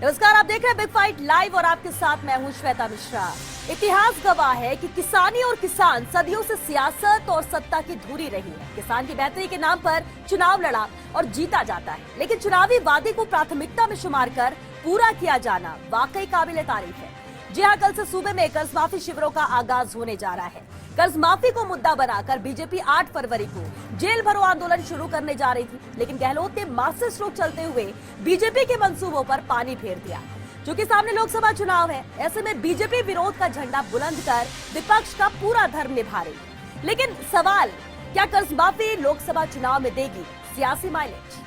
नमस्कार, आप देख रहे हैं बिग फाइट लाइव और आपके साथ मैं हूं श्वेता मिश्रा। इतिहास गवाह है कि किसानी और किसान सदियों से सियासत और सत्ता की धुरी रही है। किसान की बेहतरी के नाम पर चुनाव लड़ा और जीता जाता है, लेकिन चुनावी वादे को प्राथमिकता में शुमार कर पूरा किया जाना वाकई काबिले तारीफ है। जी हां, कल से सूबे में कर्ज माफी शिविरों का आगाज होने जा रहा है। कर्ज माफी को मुद्दा बनाकर बीजेपी 8 फरवरी को जेल भरो आंदोलन शुरू करने जा रही थी, लेकिन गहलोत ने मार्क्सिस्ट रोक चलते हुए बीजेपी के मंसूबों पर पानी फेर दिया। क्योंकि सामने लोकसभा चुनाव है, ऐसे में बीजेपी विरोध का झंडा बुलंद कर विपक्ष का पूरा धर्म निभा रही है। लेकिन सवाल, क्या कर्ज माफी लोकसभा चुनाव में देगी सियासी माइलेज?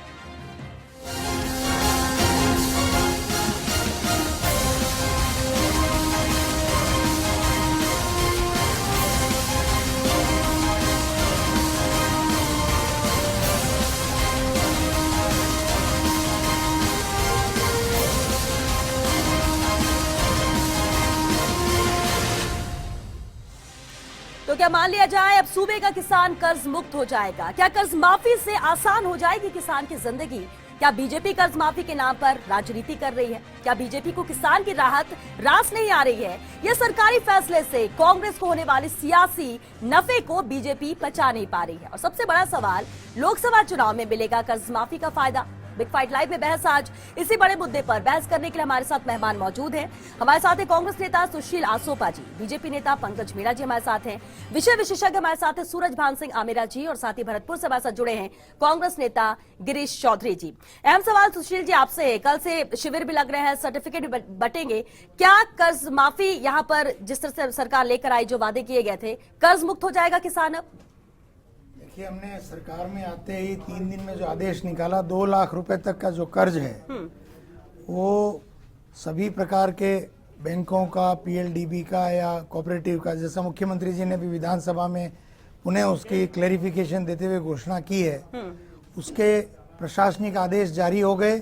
तो क्या मान लिया जाए अब सूबे का किसान कर्ज मुक्त हो जाएगा? क्या कर्ज माफी से आसान हो जाएगी किसान की जिंदगी? क्या बीजेपी कर्ज माफी के नाम पर राजनीति कर रही है? क्या बीजेपी को किसान की राहत रास नहीं आ रही है? यह सरकारी फैसले से कांग्रेस को होने वाली सियासी नफे को बीजेपी पचा नहीं पा रही है। और सबसे बड़ा सवाल, लोकसभा चुनाव में मिलेगा कर्ज माफी का फायदा? बिग फाइट लाइव में बहस आज इसी बड़े मुद्दे पर बहस करने के लिए हमारे साथ मेहमान मौजूद हैं। हमारे साथ है कांग्रेस नेता सुशील आसोपा जी, बीजेपी नेता पंकज मीणा जी हमारे साथ हैं, विषय विशेषज्ञ हमारे साथ है सूरज भान सिंह आमेरा जी, और साथ ही भरतपुर से हमारे साथ जुड़े हैं कांग्रेस नेता गिरीश चौधरी जी। अहम सवाल सुशील जी आपसे है, कल से शिविर भी लग रहे हैं, सर्टिफिकेट भी बटेंगे, क्या कर्ज माफी यहाँ पर जिस तरह से सरकार लेकर आई, जो वादे किए गए थे, कर्ज मुक्त हो जाएगा किसान अब? देखिए, हमने सरकार में आते ही 3 दिन में जो आदेश निकाला, 2 लाख रुपए तक का जो कर्ज है वो सभी प्रकार के बैंकों का, पीएलडीबी का या कोऑपरेटिव का, जैसा मुख्यमंत्री जी ने भी विधानसभा में उन्हें उसकी क्लैरिफिकेशन देते हुए घोषणा की है, उसके प्रशासनिक आदेश जारी हो गए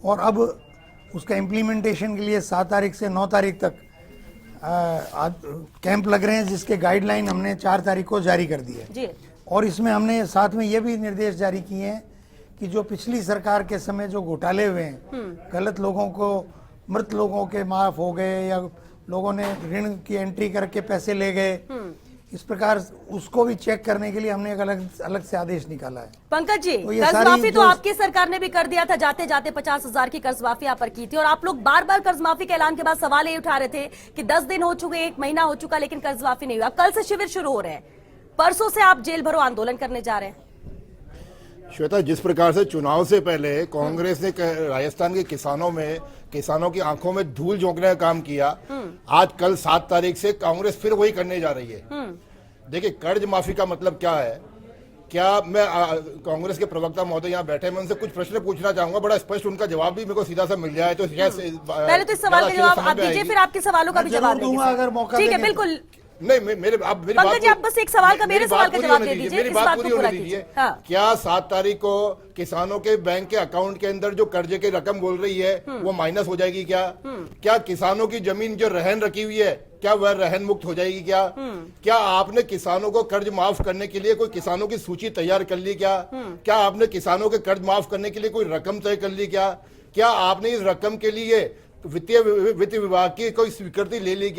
और अब उसका इम्प्लीमेंटेशन के लिए 7 तारीख से 9 तारीख तक कैंप लग रहे हैं, जिसके गाइडलाइन हमने 4 तारीख को जारी कर दी है। और इसमें हमने साथ में ये भी निर्देश जारी किए हैं कि जो पिछली सरकार के समय जो घोटाले हुए हैं, गलत लोगों को, मृत लोगों के माफ हो गए या लोगों ने ऋण की एंट्री करके पैसे ले गए, इस प्रकार उसको भी चेक करने के लिए हमने एक अलग से आदेश निकाला है। पंकज जी, तो कर्ज माफी तो आपकी सरकार ने भी कर दिया था, जाते जाते 50,000 की कर्ज माफी यहाँ पर की थी, और आप लोग बार बार कर्ज माफी के ऐलान के बाद सवाल ये उठा रहे थे कि 10 दिन हो चुके, 1 महीना हो चुका, लेकिन कर्ज माफी नहीं हुआ। कल से शिविर शुरू हो रहे हैं, परसों से आप जेल भरो आंदोलन करने जा रहे हैं। श्वेता, जिस प्रकार से चुनाव से पहले कांग्रेस ने राजस्थान के किसानों की आंखों में धूल झोंकने का काम किया, आज कल 7 तारीख से कांग्रेस फिर वही करने जा रही है। देखिए, कर्ज माफी का मतलब क्या है? क्या मैं कांग्रेस के प्रवक्ता महोदय यहाँ बैठे, मैं उनसे कुछ प्रश्न पूछना चाहूंगा, बड़ा स्पष्ट उनका जवाब भी मेरे को सीधा सा मिल जाए तो पहले तो इस सवाल का जवाब आप दीजिए, फिर आपके सवालों का भी जवाब दूंगा अगर मौका। ठीक है, बिल्कुल। नहीं, मेरी बात जी, आप बस एक सवाल का, मेरे सवाल का जवाब दे दीजिए, मेरी बात पूरी होने दीजिए। क्या 7 तारीख को किसानों के बैंक के अकाउंट के अंदर जो कर्जे की रकम बोल रही है वो माइनस हो जाएगी? क्या किसानों की जमीन जो रहन रखी हुई है, क्या वह रहन मुक्त हो जाएगी? क्या आपने किसानों को कर्ज माफ करने के लिए कोई किसानों की सूची तैयार कर ली? क्या आपने किसानों के कर्ज माफ करने के लिए कोई रकम तय कर ली? क्या आपने इस रकम के लिए वित्त विभाग की कोई स्वीकृति ले ली?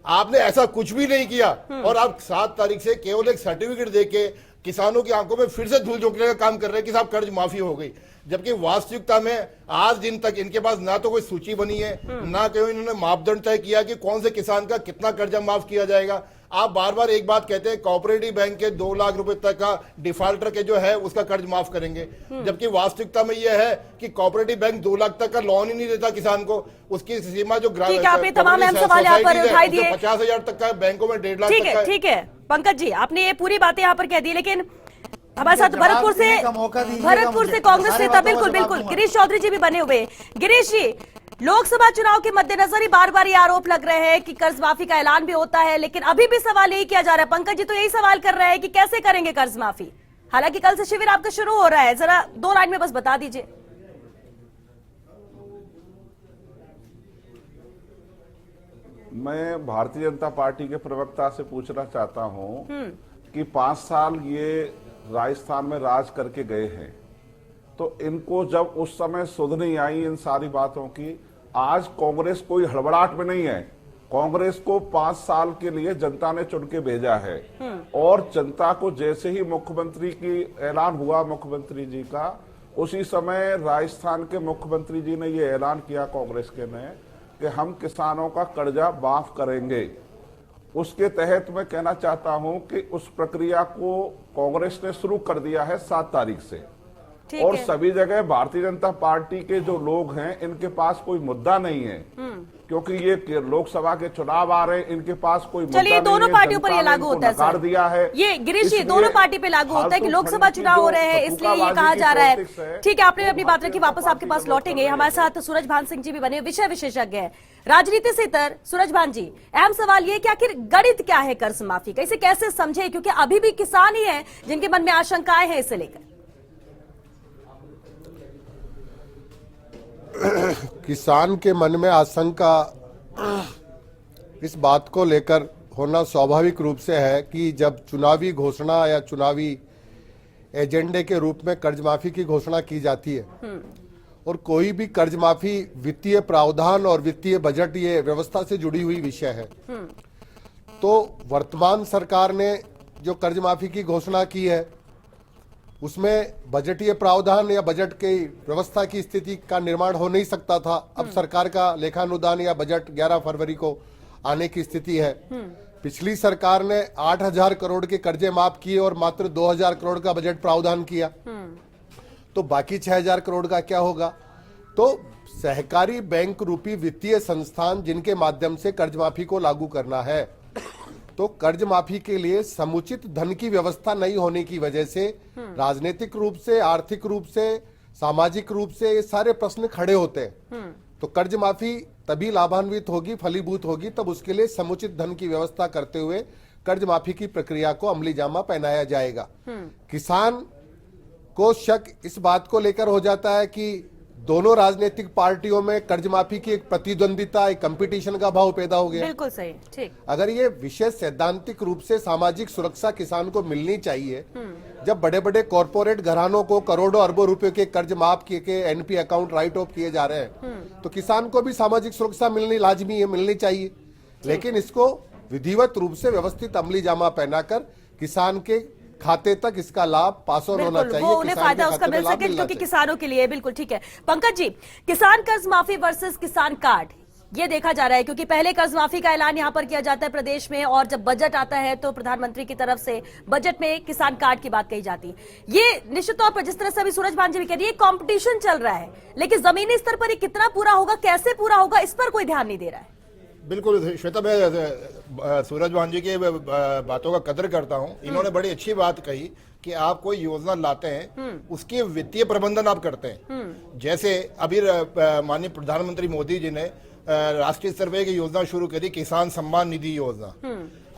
आपने ऐसा कुछ भी नहीं किया, और आप 7 तारीख से केवल एक सर्टिफिकेट देके किसानों की आंखों में फिर से धूल झोंकने का काम कर रहे हैं कि साहब कर्ज माफी हो गई, जबकि वास्तविकता में आज दिन तक इनके पास ना तो कोई सूची बनी है, ना कोई इन्होंने मापदंड तय किया कि कौन से किसान का कितना कर्जा माफ किया जाएगा। आप बार बार एक बात कहते हैं, कोऑपरेटिव बैंक के 2 लाख रुपए तक का डिफॉल्टर के जो है उसका कर्ज माफ करेंगे, जबकि वास्तविकता में यह है कि कोऑपरेटिव बैंक 2 लाख तक का लोन ही नहीं देता किसान को। उसकी सीमा जो तमाम अहम सवाल यहाँ पर उठाई दिए, 50,000 तक का, बैंकों में 1.5 लाख तक का। ठीक है पंकज जी, आपने ये पूरी बातें यहाँ पर कह दी, लेकिन हमारे साथ भरतपुर से कांग्रेस नेता, बिल्कुल गिरीश चौधरी जी भी बने हुए। गिरीश जी, लोकसभा चुनाव के मद्देनजर ही बार बार ये आरोप लग रहे हैं कि कर्ज माफी का ऐलान भी होता है, लेकिन अभी भी सवाल यही किया जा रहा है। पंकज जी तो यही सवाल कर रहे हैं कि कैसे करेंगे कर्ज माफी, हालांकि कल से शिविर आपका शुरू हो रहा है, जरा 2 लाइन में बस बता दीजिए। मैं भारतीय जनता पार्टी के प्रवक्ता से पूछना चाहता हूं कि 5 साल ये राजस्थान में राज करके गए हैं, तो इनको जब उस समय सुध नहीं आई इन सारी बातों की, आज कांग्रेस कोई हड़बड़ाहट में नहीं है। कांग्रेस को 5 साल के लिए जनता ने चुन के भेजा है और जनता को जैसे ही मुख्यमंत्री की ऐलान हुआ मुख्यमंत्री जी का, उसी समय राजस्थान के मुख्यमंत्री जी ने ये ऐलान किया कांग्रेस के ने कि हम किसानों का कर्जा माफ करेंगे। उसके तहत मैं कहना चाहता हूं कि उस प्रक्रिया को कांग्रेस ने शुरू कर दिया है 7 तारीख से। और सभी जगह भारतीय जनता पार्टी के जो लोग हैं इनके पास कोई मुद्दा नहीं है, क्योंकि ये लोकसभा के चुनाव आ रहे हैं, इनके पास कोई मुद्दा नहीं है। दोनों पार्टियों पर ये लागू होता है सर, दिया है ये गिरीश जी दोनों पार्टी पे लागू होता है कि लोकसभा चुनाव हो रहे हैं इसलिए ये कहा जा रहा है। ठीक है, आपने अपनी बात रखी, वापस आपके पास लौटेंगे। हमारे साथ सूरजभान सिंह जी भी बने, विषय विशेषज्ञ है राजनीति से इतर। सूरजभान जी, अहम सवाल ये कि आखिर गणित क्या है कर्ज माफी का, इसे कैसे समझे, क्योंकि अभी भी किसान ही है जिनके मन में आशंकाएं हैं इसे लेकर। किसान के मन में आशंका इस बात को लेकर होना स्वाभाविक रूप से है कि जब चुनावी घोषणा या चुनावी एजेंडे के रूप में कर्ज माफी की घोषणा की जाती है और कोई भी कर्ज माफी वित्तीय प्रावधान और वित्तीय बजट ये व्यवस्था से जुड़ी हुई विषय है, तो वर्तमान सरकार ने जो कर्ज माफी की घोषणा की है उसमें बजटीय प्रावधान या बजट की व्यवस्था की स्थिति का निर्माण हो नहीं सकता था। अब सरकार का लेखानुदान या बजट 11 फरवरी को आने की स्थिति है। पिछली सरकार ने 8,000 करोड़ के कर्जे माफ किए और मात्र 2,000 करोड़ का बजट प्रावधान किया, तो बाकी 6,000 करोड़ का क्या होगा। तो सहकारी बैंक रूपी वित्तीय संस्थान जिनके माध्यम से कर्ज माफी को लागू करना है, तो कर्ज माफी के लिए समुचित धन की व्यवस्था नहीं होने की वजह से राजनीतिक रूप से, आर्थिक रूप से, सामाजिक रूप से ये सारे प्रश्न खड़े होते हैं। तो कर्ज माफी तभी लाभान्वित होगी, फलीभूत होगी, तब उसके लिए समुचित धन की व्यवस्था करते हुए कर्ज माफी की प्रक्रिया को अमली जामा पहनाया जाएगा। किसान को शक इस बात को लेकर हो जाता है कि दोनों राजनीतिक पार्टियों में कर्ज माफी की एक प्रतिद्वंदिता, एक कंपटीशन का भाव पैदा हो गया। बिल्कुल सही, ठीक। अगर ये विषय सैद्धांतिक रूप से सामाजिक सुरक्षा किसान को मिलनी चाहिए, जब बड़े बड़े कॉरपोरेट घरानों को करोड़ों अरबों रुपए के कर्ज माफ किए के एनपी अकाउंट राइट ऑफ किए जा रहे हैं, तो किसान को भी सामाजिक सुरक्षा मिलनी लाजमी है, मिलनी चाहिए। लेकिन इसको विधिवत रूप से व्यवस्थित अमली जामा पहनाकर किसान के खाते तक इसका लाभ पास ऑन होना चाहिए, वो उन्हें फायदा उसका मिल सके, क्योंकि किसानों के लिए। बिल्कुल ठीक है। पंकज जी, किसान कर्ज माफी वर्सेस किसान कार्ड, ये देखा जा रहा है क्योंकि पहले कर्ज माफी का ऐलान यहां पर किया जाता है प्रदेश में, और जब बजट आता है तो प्रधानमंत्री की तरफ से बजट में किसान कार्ड की बात कही जाती है। ये निश्चित तौर पर जिस तरह से अभी सूरजभान जी भी कह रही है, कंपटीशन चल रहा है, लेकिन जमीनी स्तर पर ये कितना पूरा होगा, कैसे पूरा होगा, इस पर कोई ध्यान नहीं दे रहा है। बिल्कुल श्वेता, मैं सूरजभान जी की बातों का कदर करता हूं। इन्होंने बड़ी अच्छी बात कही कि आप कोई योजना लाते हैं उसके वित्तीय प्रबंधन आप करते हैं। जैसे अभी माननीय प्रधानमंत्री मोदी जी ने राष्ट्रीय स्तर पर एक योजना शुरू करी, किसान सम्मान निधि योजना।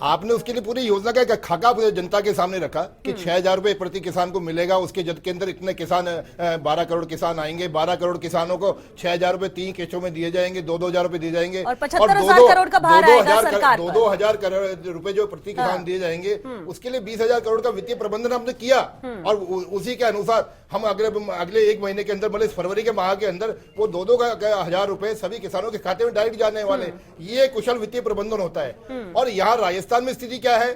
आपने उसके लिए पूरी योजना का एक खाका जनता के सामने रखा कि 6,000 रुपए प्रति किसान को मिलेगा। उसके जद के अंदर इतने किसान 12 करोड़ किसान आएंगे, 12 करोड़ किसानों को 6,000 रुपए 3 किस्तों में दिए जाएंगे, 2,000 रुपए दिए जाएंगे और 75,000 करोड़ का भार आएगा सरकार पर। 2,000 करोड़ रुपए जो प्रति किसान दिए जाएंगे, उसके लिए 20,000 करोड़ का वित्तीय प्रबंधन हमने किया। और उसी के अनुसार हम अगले 1 महीने के अंदर, मतलब फरवरी के माह के अंदर, वो 2-2 हजार रुपए सभी किसानों के खाते में डायरेक्ट जाने वाले। ये कुशल वित्तीय प्रबंधन होता है। और यहाँ राजस्थान में स्थिति क्या है,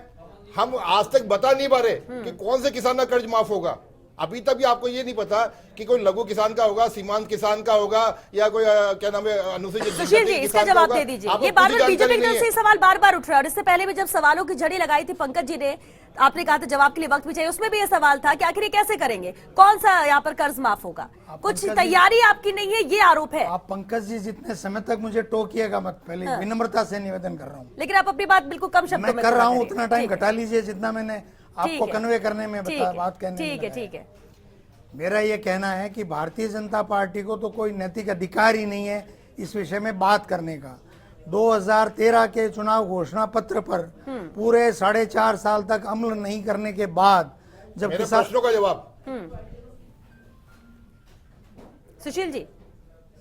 हम आज तक बता नहीं पा रहे कि कौन से किसान का कर्ज माफ होगा। अभी तक भी आपको ये नहीं पता कि कोई लघु किसान का होगा, सीमांत किसान का होगा, या कोई क्या नाम है अनुसूचित। सुशील जी, इसका जवाब दे दीजिए। ये बार-बार बीजेपी की तरफ से सवाल बार-बार उठ रहा है, और इससे पहले भी जब सवालों की झड़ी लगाई थी पंकज जी ने, आपने कहा था जवाब के लिए वक्त भी चाहिए, उसमें भी ये सवाल था कि आखिर ये कैसे करेंगे, कौन सा यहाँ पर कर्ज माफ होगा। कुछ तैयारी आपकी नहीं है, ये आरोप है। आप पंकज जी जितने समय तक मुझे टोकिएगा मत, पहले विनम्रता से निवेदन कर रहा हूँ। लेकिन आप अपनी बात बिल्कुल कम शब्दों में कर रहा हूँ, उतना टाइम घटा लीजिए जितना मैंने आपको कन्वे करने में बात कहने। ठीक है, ठीक है। मेरा ये कहना है कि भारतीय जनता पार्टी को तो कोई नैतिक अधिकार ही नहीं है इस विषय में बात करने का। 2013 के चुनाव घोषणा पत्र पर पूरे 4.5 साल तक अमल नहीं करने के बाद जब प्रश्नों का जवाब सुशील जी,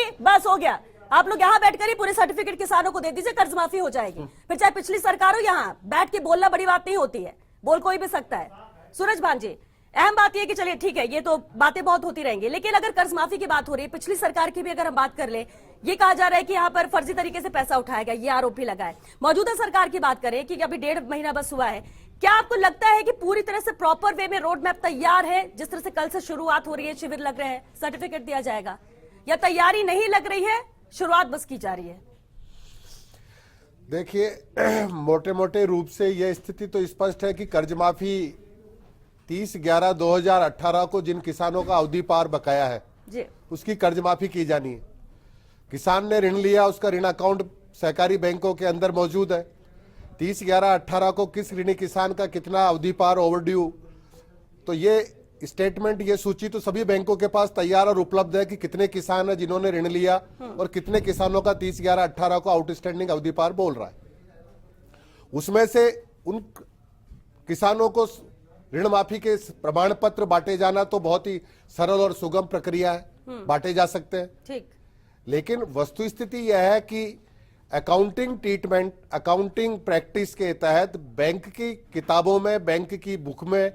भाई बस हो गया, आप लोग यहाँ बैठकर ही पूरे सर्टिफिकेट किसानों को दे दीजिए, कर्ज माफी हो जाएगी। फिर चाहे पिछली सरकार हो, यहाँ बैठ के बोलना बड़ी बात नहीं होती है, बोल कोई भी सकता है। सूरज भान जी, अहम बात यह कि चलिए ठीक है, ये तो बातें बहुत होती रहेंगी, लेकिन अगर कर्ज माफी की बात हो रही है, पिछली सरकार की भी अगर हम बात कर ले, ये कहा जा रहा है कि यहाँ पर फर्जी तरीके से पैसा उठाया गया, ये आरोप भी लगा है। मौजूदा सरकार की बात करें कि अभी 1.5 महीना बस हुआ है, क्या आपको लगता है कि पूरी तरह से प्रॉपर वे में रोड मैप तैयार है? जिस तरह से कल से शुरुआत हो रही है, शिविर लग रहे हैं, सर्टिफिकेट दिया जाएगा, या तैयारी नहीं लग रही है, शुरुआत बस की जा रही है? देखिए, मोटे मोटे रूप से यह स्थिति तो स्पष्ट है कि कर्ज माफी 30/11/2018 को जिन किसानों का अवधि पार बकाया है जी, उसकी कर्ज माफी की जानी है। किसान ने ऋण लिया, उसका ऋण अकाउंट सहकारी बैंकों के अंदर मौजूद है। 30/11/18 को किस ऋणी किसान का कितना अवधि पार ओवरड्यू, तो ये स्टेटमेंट, ये सूची तो सभी बैंकों के पास तैयार और उपलब्ध है कि कितने किसान हैं जिन्होंने ऋण लिया और कितने किसानों का 30/11/18 को आउटस्टैंडिंग अवधि पार बोल रहा है। उसमें से उन किसानों को ऋण माफी के प्रमाण पत्र बांटे जाना तो बहुत ही सरल और सुगम प्रक्रिया है, बांटे जा सकते हैं। ठीक। लेकिन वस्तु स्थिति यह है कि अकाउंटिंग ट्रीटमेंट, अकाउंटिंग प्रैक्टिस के तहत बैंक की किताबों में, बैंक की बुक में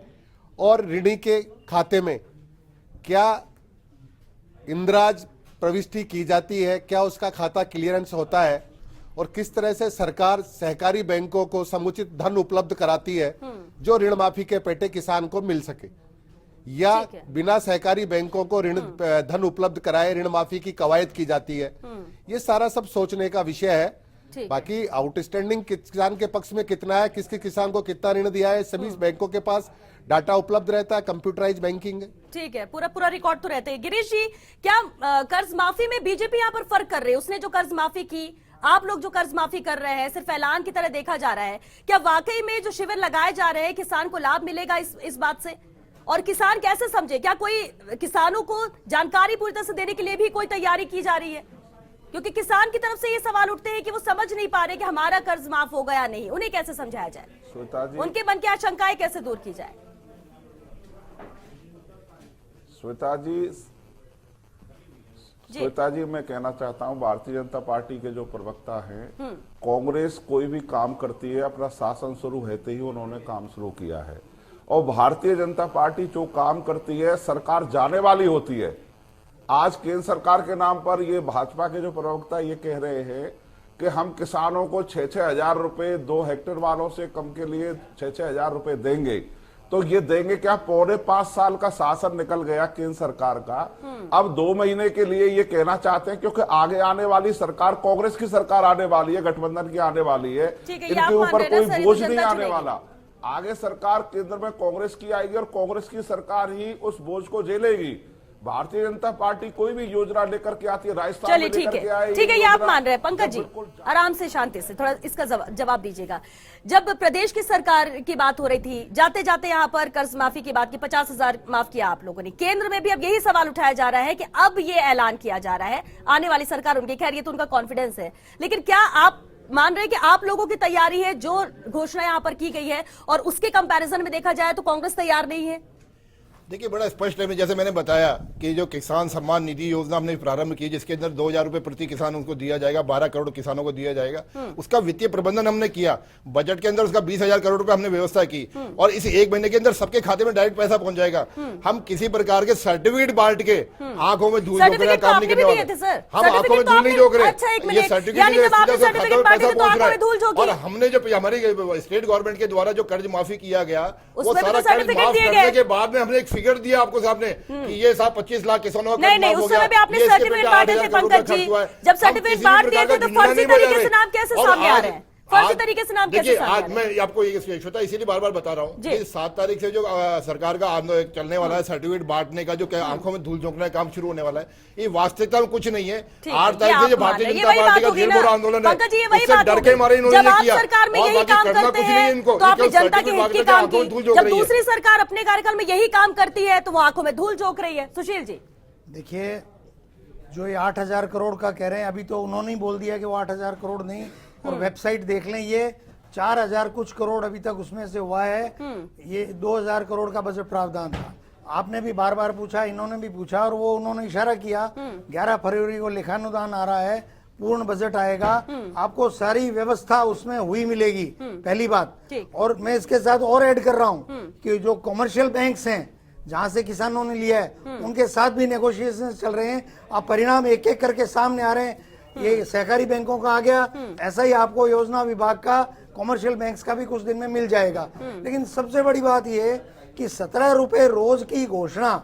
और ऋणी के खाते में क्या इंद्राज प्रविष्टि की जाती है, क्या उसका खाता क्लियरेंस होता है और किस तरह से सरकार सहकारी बैंकों को समुचित धन उपलब्ध कराती है जो ऋण माफी के पेटे किसान को मिल सके, या बिना सहकारी बैंकों को ऋण धन उपलब्ध कराए ऋण माफी की कवायद की जाती है। ये सारा सब सोचने का विषय है। बाकी आउटस्टैंडिंग किसान के पक्ष में कितना है, किसके किसान को कितना ऋण दिया है, सभी बैंकों के पास डाटा उपलब्ध रहता है, कंप्यूटराइज बैंकिंग है। ठीक है, पूरा रिकॉर्ड तो रहते हैं। गिरीश जी, क्या कर्ज माफी में बीजेपी यहाँ पर फर्क कर रही है? उसने जो कर्ज माफी की, आप लोग जो कर्ज माफी कर रहे हैं, सिर्फ ऐलान की तरह देखा जा रहा है। क्या वाकई में जो शिविर लगाए जा रहे हैं किसान को लाभ मिलेगा इस बात से? और किसान कैसे समझे? क्या कोई किसानों को जानकारी पूरी तरह से देने के लिए भी कोई तैयारी की जा रही है? क्योंकि किसान की तरफ से ये सवाल उठते हैं कि वो समझ नहीं पा रहे कि हमारा कर्ज माफ होगा या नहीं। उन्हें कैसे समझाया जाए? उनके मन की आशंकाएं कैसे दूर की जाए? श्वेता जी, मैं कहना चाहता हूं, भारतीय जनता पार्टी के जो प्रवक्ता हैं, कांग्रेस कोई भी काम करती है अपना शासन शुरू होते ही उन्होंने काम शुरू किया है, और भारतीय जनता पार्टी जो काम करती है सरकार जाने वाली होती है। आज केंद्र सरकार के नाम पर ये भाजपा के जो प्रवक्ता ये कह रहे हैं कि हम किसानों को 6-6 हजार रुपए 2 हेक्टेयर वालों से कम के लिए 6-6 हजार रुपए देंगे, तो ये देंगे क्या? 4.5 साल का शासन निकल गया केंद्र सरकार का, अब 2 महीने के लिए ये कहना चाहते हैं क्योंकि आगे आने वाली सरकार कांग्रेस की सरकार आने वाली है, गठबंधन की आने वाली है, इनके ऊपर कोई बोझ नहीं आने वाला। आगे सरकार केंद्र में कांग्रेस की आएगी और कांग्रेस की सरकार ही उस बोझ को झेलेगी। भारतीय जनता पार्टी कोई भी योजना लेकर के आती है, राजस्थान में लेकर के आए, ठीक है, ये आप मान रहे हैं। पंकज जी, आराम से, शांति से थोड़ा इसका जवाब दीजिएगा। जब प्रदेश की सरकार की बात हो रही थी, जाते जाते यहाँ पर कर्ज माफी की बात की, 50,000 माफ किया आप लोगों ने। केंद्र में भी अब यही सवाल उठाया जा रहा है कि अब ये ऐलान किया जा रहा है, आने वाली सरकार उनकी, खैर ये तो उनका कॉन्फिडेंस है, लेकिन क्या आप मान रहे हैं कि आप लोगों की तैयारी है, जो घोषणा यहाँ पर की गई है, और उसके कंपैरिजन में देखा जाए तो कांग्रेस तैयार नहीं है? देखिए, बड़ा स्पष्ट है, जैसे मैंने बताया कि जो किसान सम्मान निधि योजना हमने प्रारंभ की, जिसके अंदर 2,000 रुपए प्रति किसान उनको दिया जाएगा, 12 करोड़ किसानों को दिया जाएगा, उसका वित्तीय प्रबंधन हमने किया। बजट के अंदर उसका 20,000 करोड़ रुपए हमने व्यवस्था की, और इस 1 महीने के अंदर सबके खाते में डायरेक्ट पैसा पहुंच जाएगा। हम किसी प्रकार के सर्टिफिकेट बांट के आंखों में धूल झोंकने का काम नहीं करने वाले। हम आंखों में धूल नहीं झोंक रहे, ये सर्टिफिकेट, और हमने जो हमारी स्टेट गवर्नमेंट के द्वारा जो कर्ज माफी किया गया, वो सारा कर्ज माफ करने के बाद में हमने फिगर दिया आपको सामने कि ये 25 लाख किसानों का नहीं, उस समय भी आपने सर्टिफिकेट बांटे थे पंकज जी। जब सर्टिफिकेट बांट दिए थे तो फर्जी तरीके से नाम कैसे सामने आ रहे हैं? फर्जी तरीके से नाम कैसे सामने आ रहे हैं? आज मैं आपको ये श्वेता इसीलिए बार बार बता रहा हूँ कि 7 तारीख से जो सरकार का आंदोलन चलने वाला है, सर्टिफिकेट बांटने का, जो आंखों में धूल झोंकने का काम शुरू होने वाला है, ये वास्तविकता में कुछ नहीं है। 8 तारीख से जो भारतीय जनता पार्टी का जेल भरो आंदोलन है, उससे डर के मारे इन्होंने ये किया, सरकार में यही काम करते हैं इनको, तो आपने जनता के हित की काम की। जब दूसरी सरकार अपने कार्यकाल में यही काम करती है तो वो आंखों में धूल झोंक रही है। सुशील जी, देखिए, जो ये 8,000 करोड़ का कह रहे हैं, अभी तो उन्होंने ही बोल दिया कि वो 8,000 करोड़ नहीं, और वेबसाइट देख लें, ये 4,000 कुछ करोड़ अभी तक उसमें से हुआ है। ये 2,000 करोड़ का बजट प्रावधान था। आपने भी बार बार पूछा, इन्होंने भी पूछा, और वो उन्होंने इशारा किया 11 फरवरी को लेखानुदान आ रहा है, पूर्ण बजट आएगा, आपको सारी व्यवस्था उसमें हुई मिलेगी, पहली बात। और मैं इसके साथ और ऐड कर रहा हूँ कि जो कमर्शियल बैंक्स हैं जहां से किसानों ने लिया है, उनके साथ भी नेगोशिएशन चल रहे हैं। अब परिणाम एक एक करके सामने आ रहे हैं। ये सहकारी बैंकों का आ गया, ऐसा ही आपको योजना विभाग का कॉमर्शियल बैंक्स का भी कुछ दिन में मिल जाएगा। लेकिन सबसे बड़ी बात यह है कि 17 रुपए रोज की घोषणा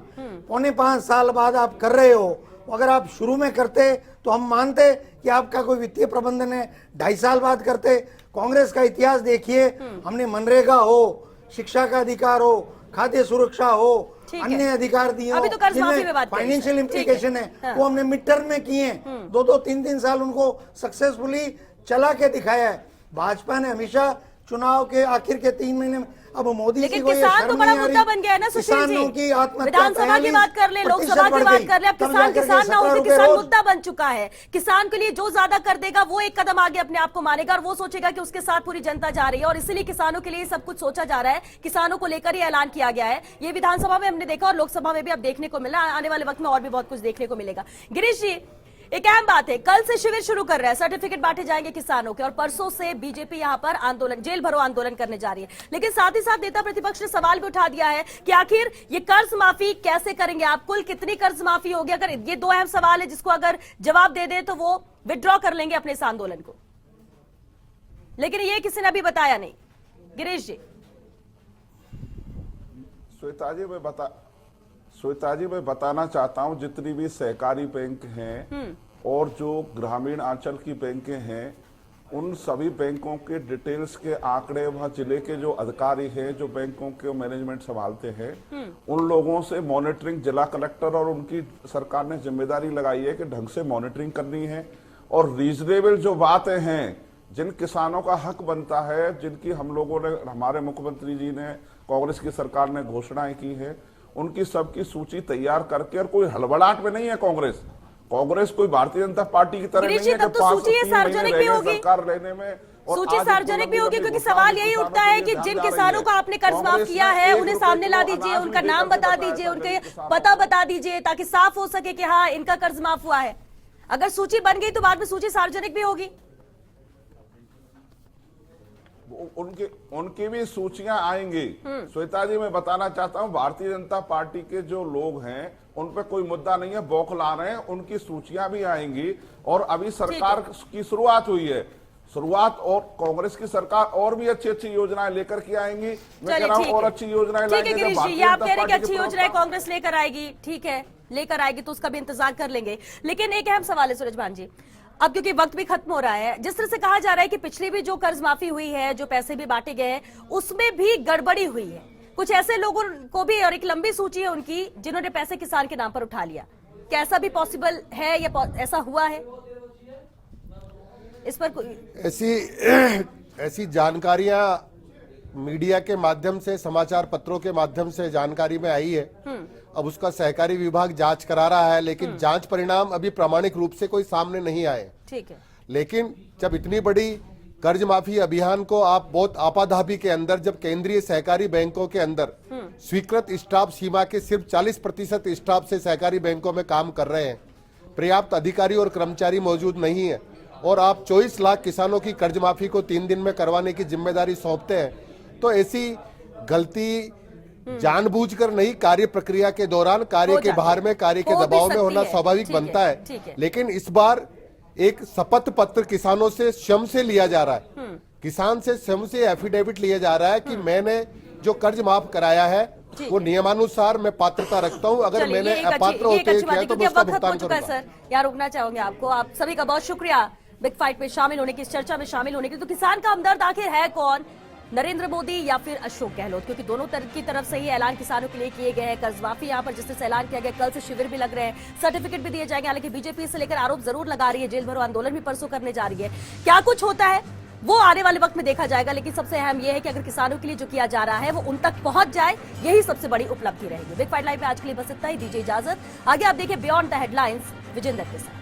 4.25 साल बाद आप कर रहे हो। अगर आप शुरू में करते तो हम मानते कि आपका कोई वित्तीय प्रबंधन है, 2.5 साल बाद करते। कांग्रेस का इतिहास देखिए, हमने मनरेगा हो, शिक्षा का अधिकार हो, खाद्य सुरक्षा हो, अन्य अधिकार दिए अभी तो कर्ज माफी में बात करें। फाइनेंशियल इंप्लीकेशन है, वो हमने मिड टर्म में किए, 2-2, 3-3 साल उनको सक्सेसफुली चला के दिखाया है। भाजपा ने हमेशा चुनाव के आखिर के 3 महीने में, अब मोदी लेकिन किसान तो बड़ा मुद्दा बन गया है ना सुशील जी। विधानसभा की बात कर ले, लोकसभा की बात कर ले, अब किसान ना होते, किसान मुद्दा बन चुका है। किसान के लिए जो ज्यादा कर देगा वो एक कदम आगे अपने आप को मानेगा और वो सोचेगा कि उसके साथ पूरी जनता जा रही है, और इसीलिए किसानों के लिए सब कुछ सोचा जा रहा है। किसानों को लेकर ही ऐलान किया गया है। ये विधानसभा में हमने देखा और लोकसभा में भी अब देखने को मिला, आने वाले वक्त में और भी बहुत कुछ देखने को मिलेगा। गिरीश जी, एक अहम बात है, कल से शिविर शुरू कर रहा है, सर्टिफिकेट बांटे जाएंगे किसानों के, और परसों से बीजेपी यहां पर आंदोलन, जेल भरो आंदोलन करने जा रही है। लेकिन साथ ही साथ नेता प्रतिपक्ष ने सवाल भी उठा दिया है कि आखिर ये कर्ज माफी कैसे करेंगे आप, कुल कितनी कर्ज माफी होगी। अगर ये 2 अहम सवाल है जिसको अगर जवाब दे दे तो वो विड्रॉ कर लेंगे अपने इस आंदोलन को, लेकिन ये किसी ने अभी बताया नहीं। गिरीश जी। श्वेता जी मैं बताना चाहता हूं, जितनी भी सहकारी बैंक हैं और जो ग्रामीण अंचल की बैंकें हैं, उन सभी बैंकों के डिटेल्स के आंकड़े वह जिले के जो अधिकारी हैं, जो बैंकों के मैनेजमेंट संभालते हैं, उन लोगों से मॉनिटरिंग जिला कलेक्टर और उनकी सरकार ने जिम्मेदारी लगाई है कि ढंग से मॉनिटरिंग करनी है। और रीजनेबल जो बातें हैं, जिन किसानों का हक बनता है, जिनकी हम लोगों ने, हमारे मुख्यमंत्री जी ने, कांग्रेस की सरकार ने घोषणाएं की है, उनकी सबकी सूची तैयार करके, और कोई हड़बड़ाहट में नहीं है कांग्रेस कोई भारतीय जनता पार्टी की तरह नहीं है कि सूची सार्वजनिक भी होगी, सरकार लेने में सूची सार्वजनिक भी होगी, क्योंकि सवाल यही उठता है कि जिन किसानों को आपने कर्ज माफ किया है उन्हें सामने ला दीजिए, उनका नाम बता दीजिए, उनके पता बता दीजिए, ताकि साफ हो सके कि हाँ इनका कर्ज माफ हुआ है। अगर सूची बन गई तो बाद में सूची सार्वजनिक भी होगी। उनकी भी सूचियां आएंगी। श्वेता जी मैं बताना चाहता हूं, भारतीय जनता पार्टी के जो लोग हैं उन पे कोई मुद्दा नहीं है, बौखला रहे हैं, उनकी सूचियां भी आएंगी। और अभी सरकार की शुरुआत हुई है, और कांग्रेस की सरकार और भी अच्छी अच्छी योजनाएं लेकर के आएंगी। मैं कह रहा हूं और अच्छी योजनाएं लाएंगे। आप कह रहे हैं कि अच्छी योजनाएं कांग्रेस लेकर आएगी, ठीक है, लेकर आएगी तो उसका भी इंतजार कर लेंगे। लेकिन एक अहम सवाल है सूरजभान जी, अब क्योंकि वक्त भी खत्म हो रहा है, जिस तरह से कहा जा रहा है कि पिछली भी जो कर्ज माफी हुई है, जो पैसे भी बांटे गए हैं, उसमें भी गड़बड़ी हुई है। कुछ ऐसे लोगों को भी, और एक लंबी सूची है उनकी, जिन्होंने पैसे किसान के नाम पर उठा लिया। क्या ऐसा भी पॉसिबल है या ऐसा हुआ है? इस पर कोई ऐसी जानकारियां मीडिया के माध्यम से, समाचार पत्रों के माध्यम से जानकारी में आई है। अब उसका सहकारी विभाग जांच करा रहा है, लेकिन जांच परिणाम अभी प्रामाणिक रूप से कोई सामने नहीं आए। ठीक है। लेकिन जब इतनी बड़ी कर्ज माफी अभियान को आप बहुत आपाधापी के अंदर, जब केंद्रीय सहकारी बैंकों के अंदर स्वीकृत स्टाफ सीमा के सिर्फ 40% स्टाफ से सहकारी बैंकों में काम कर रहे हैं, पर्याप्त अधिकारी और कर्मचारी मौजूद नहीं है, और आप 24 लाख किसानों की कर्ज माफी को 3 दिन में करवाने की जिम्मेदारी सौंपते हैं, तो ऐसी गलती जानबूझकर नहीं, कार्य प्रक्रिया के दौरान, कार्य के बाहर में, कार्य के दबाव में होना स्वाभाविक बनता है। लेकिन इस बार एक शपथ पत्र किसानों से स्वयं से लिया जा रहा है, किसान से स्वयं से एफिडेविट लिया जा रहा है कि मैंने जो कर्ज माफ कराया है वो नियमानुसार मैं पात्रता रखता हूं, अगर मैंने अपात्र होते किया तो मैं उसका भुगतान करूंगा। सर यार रुकना चाहूंगे आपको, आप सभी का बहुत शुक्रिया बिग फाइट में शामिल होने की, इस चर्चा में शामिल होने के लिए। तो किसान का हमदर्द आखिर है कौन, नरेंद्र मोदी या फिर अशोक गहलोत? क्योंकि दोनों की तरफ से ही ऐलान किसानों के लिए किए गए हैं। कर्ज माफी यहाँ पर जिस तरह से ऐलान किया गया, कल से शिविर भी लग रहे हैं, सर्टिफिकेट भी दिए जाएंगे। हालांकि बीजेपी से लेकर आरोप जरूर लगा रही है, जेल भरो आंदोलन भी परसों करने जा रही है। क्या कुछ होता है वो आने वाले वक्त में देखा जाएगा, लेकिन सबसे अहम यह है कि अगर किसानों के लिए जो किया जा रहा है वो उन तक पहुंच जाए, यही सबसे बड़ी उपलब्धि रहेगी। बिग फाइट लाइव में आज के लिए बस इतना ही, दीजिए इजाजत। आगे आप देखिए बियॉन्ड द हेडलाइंस विजेंद्र के साथ।